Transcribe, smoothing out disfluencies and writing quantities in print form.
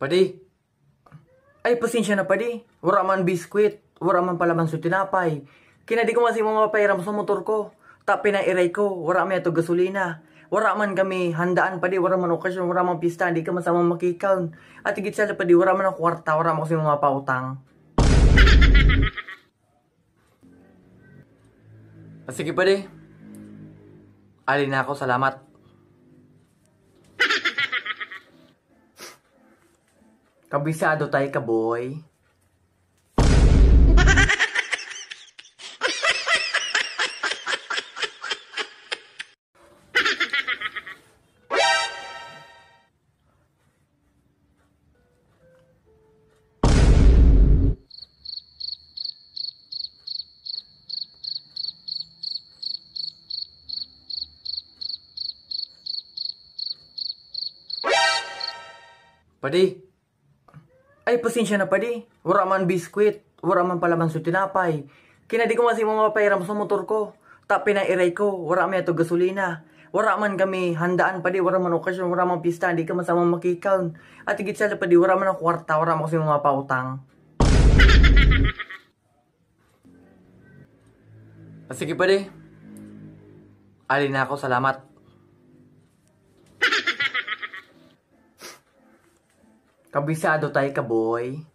Padi, ay pasensya na padi. Wala man biskwit, wala man palaman sa tinapay. Kinadi ko masing mga pairam sa motor ko. Tapi na iray ko, wala man ito gasolina. Wala man kami handaan padi, wala man okasyon, wala man pista, di ka masama makikaon. At higit sa padi, wala man ang kwarta, wala man kasi mga pautang. Sige padi. Alin na ako, salamat. Kabisado tayo ka, boy. Padi, ay pasensya na padi. Wala man biskwit, wala man palaman sa tinapay. Kinadi ko masing mga pairam sa motor ko. Tapi na iray ko, wala man ito gasolina. Wala man kami handaan padi, wala man okasyon, wala man pista, di ka masama makikaon. At higit sa padi, wala man ang kwarta, wala man kasi mga pautang. Sige padi. Alin na ako, salamat. Kabisado tayo ka, boy.